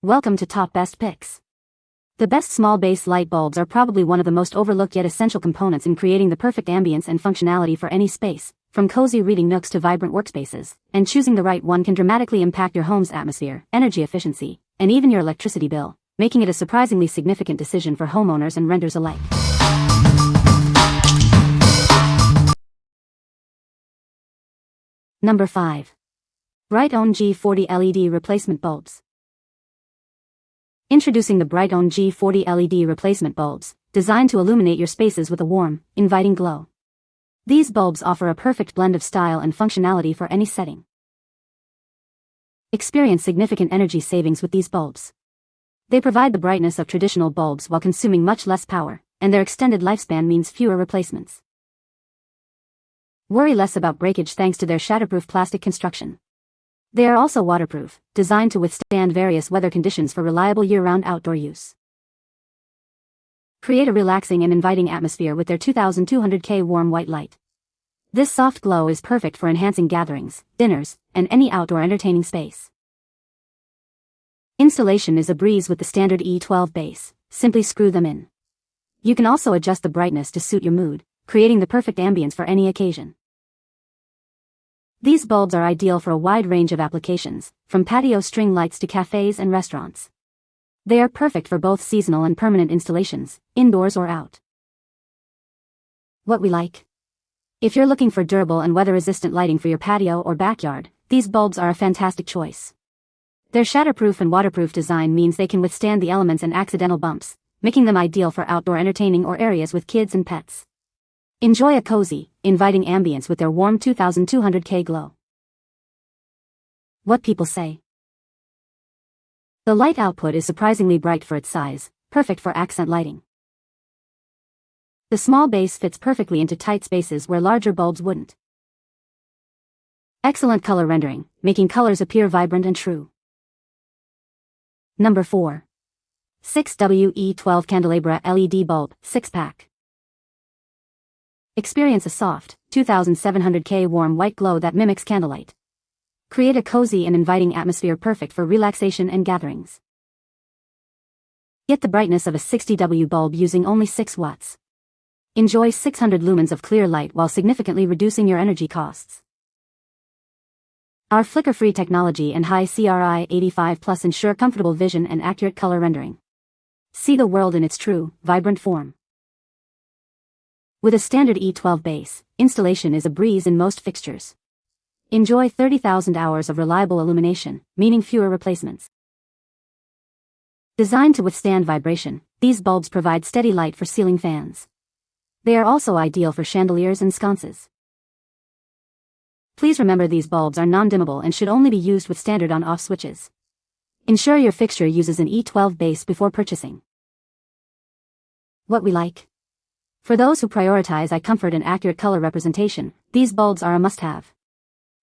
Welcome to Top Best Picks. The best small base light bulbs are probably one of the most overlooked yet essential components in creating the perfect ambience and functionality for any space, from cozy reading nooks to vibrant workspaces, and choosing the right one can dramatically impact your home's atmosphere, energy efficiency, and even your electricity bill, making it a surprisingly significant decision for homeowners and renters alike. Number 5. Brightown G40 LED Replacement Bulbs. Introducing the Brightown G40 LED replacement bulbs, designed to illuminate your spaces with a warm, inviting glow. These bulbs offer a perfect blend of style and functionality for any setting. Experience significant energy savings with these bulbs. They provide the brightness of traditional bulbs while consuming much less power, and their extended lifespan means fewer replacements. Worry less about breakage thanks to their shatterproof plastic construction. They are also waterproof, designed to withstand various weather conditions for reliable year-round outdoor use. Create a relaxing and inviting atmosphere with their 2200K warm white light. This soft glow is perfect for enhancing gatherings, dinners, and any outdoor entertaining space. Installation is a breeze with the standard E12 base. Simply screw them in. You can also adjust the brightness to suit your mood, creating the perfect ambience for any occasion. These bulbs are ideal for a wide range of applications, from patio string lights to cafes and restaurants. They are perfect for both seasonal and permanent installations, indoors or out. What we like. If you're looking for durable and weather-resistant lighting for your patio or backyard, these bulbs are a fantastic choice. Their shatterproof and waterproof design means they can withstand the elements and accidental bumps, making them ideal for outdoor entertaining or areas with kids and pets. Enjoy a cozy, inviting ambience with their warm 2200K glow. What people say. The light output is surprisingly bright for its size, perfect for accent lighting. The small base fits perfectly into tight spaces where larger bulbs wouldn't. Excellent color rendering, making colors appear vibrant and true. Number 4. 6WE12 Candelabra LED Bulb, 6-pack. Experience a soft, 2700K warm white glow that mimics candlelight. Create a cozy and inviting atmosphere perfect for relaxation and gatherings. Get the brightness of a 60W bulb using only 6 watts. Enjoy 600 lumens of clear light while significantly reducing your energy costs. Our flicker-free technology and high CRI 85+ ensure comfortable vision and accurate color rendering. See the world in its true, vibrant form. With a standard E12 base, installation is a breeze in most fixtures. Enjoy 30,000 hours of reliable illumination, meaning fewer replacements. Designed to withstand vibration, these bulbs provide steady light for ceiling fans. They are also ideal for chandeliers and sconces. Please remember these bulbs are non-dimmable and should only be used with standard on-off switches. Ensure your fixture uses an E12 base before purchasing. What we like. For those who prioritize eye comfort and accurate color representation, these bulbs are a must-have.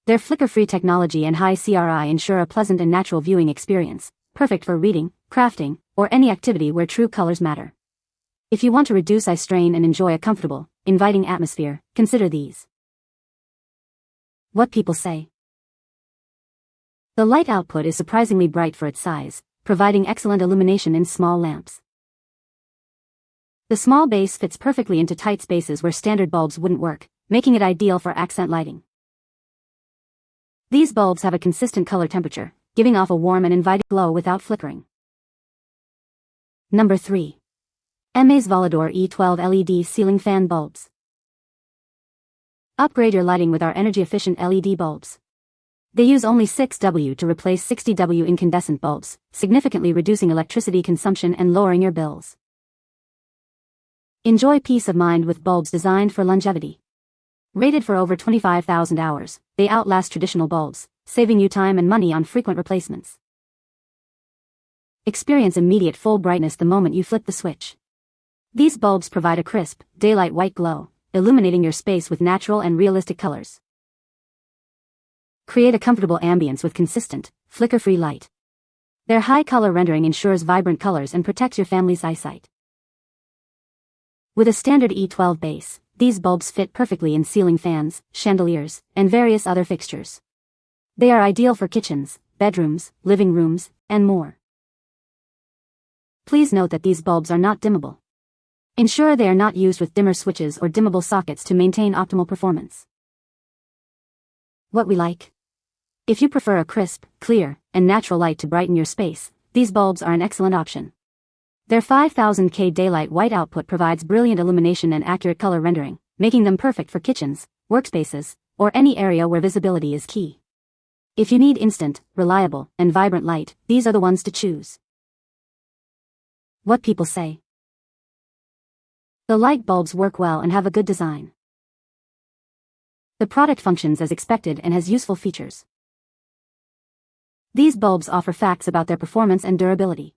Their flicker-free technology and high CRI ensure a pleasant and natural viewing experience, perfect for reading, crafting, or any activity where true colors matter. If you want to reduce eye strain and enjoy a comfortable, inviting atmosphere, consider these. What people say. The light output is surprisingly bright for its size, providing excellent illumination in small lamps. The small base fits perfectly into tight spaces where standard bulbs wouldn't work, making it ideal for accent lighting. These bulbs have a consistent color temperature, giving off a warm and inviting glow without flickering. Number 3. MAXvolador E12 LED Ceiling Fan Bulbs. Upgrade your lighting with our energy-efficient LED bulbs. They use only 6W to replace 60W incandescent bulbs, significantly reducing electricity consumption and lowering your bills. Enjoy peace of mind with bulbs designed for longevity. Rated for over 25,000 hours, they outlast traditional bulbs, saving you time and money on frequent replacements. Experience immediate full brightness the moment you flip the switch. These bulbs provide a crisp, daylight white glow, illuminating your space with natural and realistic colors. Create a comfortable ambience with consistent, flicker-free light. Their high color rendering ensures vibrant colors and protects your family's eyesight. With a standard E12 base, these bulbs fit perfectly in ceiling fans, chandeliers, and various other fixtures. They are ideal for kitchens, bedrooms, living rooms, and more. Please note that these bulbs are not dimmable. Ensure they are not used with dimmer switches or dimmable sockets to maintain optimal performance. What we like. If you prefer a crisp, clear, and natural light to brighten your space, these bulbs are an excellent option. Their 5000K daylight white output provides brilliant illumination and accurate color rendering, making them perfect for kitchens, workspaces, or any area where visibility is key. If you need instant, reliable, and vibrant light, these are the ones to choose. What people say. The light bulbs work well and have a good design. The product functions as expected and has useful features. These bulbs offer facts about their performance and durability.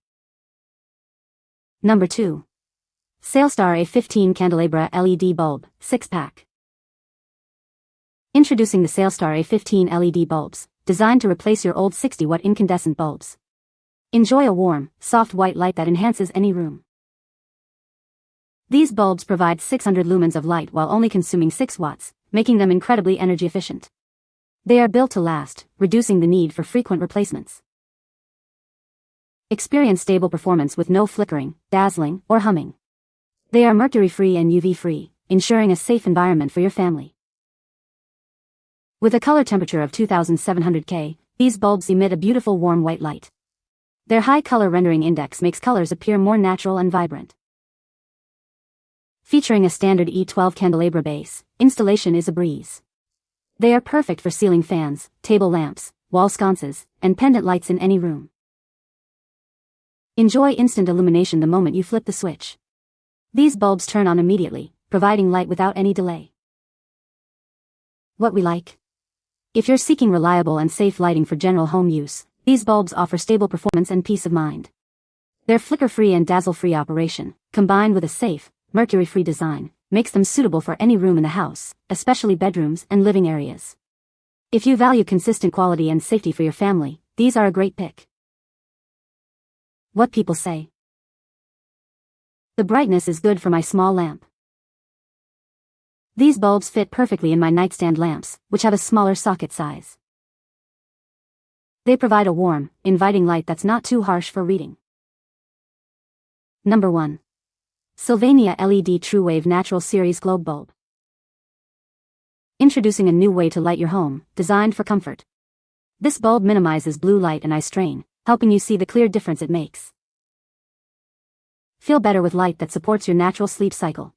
Number 2. Sailstar A15 Candelabra LED Bulb, 6-pack. Introducing the Sailstar A15 LED bulbs, designed to replace your old 60-watt incandescent bulbs. Enjoy a warm, soft white light that enhances any room. These bulbs provide 600 lumens of light while only consuming 6 watts, making them incredibly energy efficient. They are built to last, reducing the need for frequent replacements. Experience stable performance with no flickering, dazzling, or humming. They are mercury-free and UV-free, ensuring a safe environment for your family. With a color temperature of 2700 K, these bulbs emit a beautiful warm white light. Their high color rendering index makes colors appear more natural and vibrant. Featuring a standard E12 candelabra base, installation is a breeze. They are perfect for ceiling fans, table lamps, wall sconces, and pendant lights in any room. Enjoy instant illumination the moment you flip the switch. These bulbs turn on immediately, providing light without any delay. What we like. If you're seeking reliable and safe lighting for general home use, these bulbs offer stable performance and peace of mind. Their flicker-free and dazzle-free operation, combined with a safe, mercury-free design, makes them suitable for any room in the house, especially bedrooms and living areas. If you value consistent quality and safety for your family, these are a great pick. What people say. The brightness is good for my small lamp. These bulbs fit perfectly in my nightstand lamps, which have a smaller socket size. They provide a warm, inviting light that's not too harsh for reading. Number 1. Sylvania LED TruWave Natural Series Globe Bulb. Introducing a new way to light your home, designed for comfort. This bulb minimizes blue light and eye strain, helping you see the clear difference it makes. Feel better with light that supports your natural sleep cycle.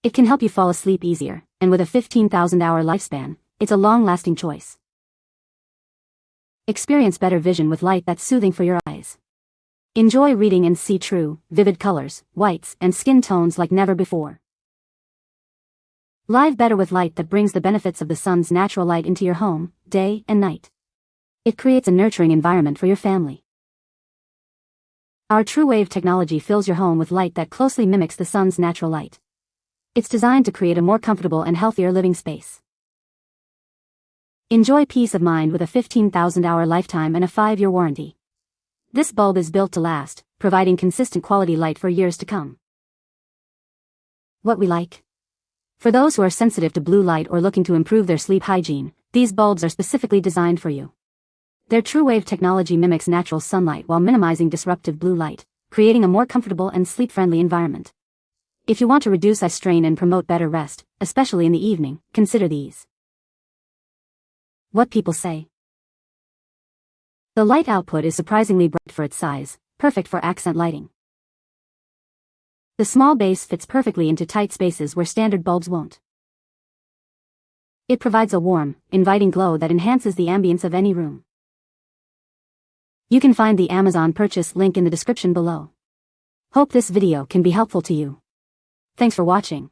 It can help you fall asleep easier, and with a 15,000-hour lifespan, it's a long-lasting choice. Experience better vision with light that's soothing for your eyes. Enjoy reading and see true, vivid colors, whites, and skin tones like never before. Live better with light that brings the benefits of the sun's natural light into your home, day and night. It creates a nurturing environment for your family. Our TruWave technology fills your home with light that closely mimics the sun's natural light. It's designed to create a more comfortable and healthier living space. Enjoy peace of mind with a 15,000-hour lifetime and a 5-year warranty. This bulb is built to last, providing consistent quality light for years to come. What we like. For those who are sensitive to blue light or looking to improve their sleep hygiene, these bulbs are specifically designed for you. Their TruWave technology mimics natural sunlight while minimizing disruptive blue light, creating a more comfortable and sleep-friendly environment. If you want to reduce eye strain and promote better rest, especially in the evening, consider these. What people say. The light output is surprisingly bright for its size, perfect for accent lighting. The small base fits perfectly into tight spaces where standard bulbs won't. It provides a warm, inviting glow that enhances the ambience of any room. You can find the Amazon purchase link in the description below. Hope this video can be helpful to you. Thanks for watching.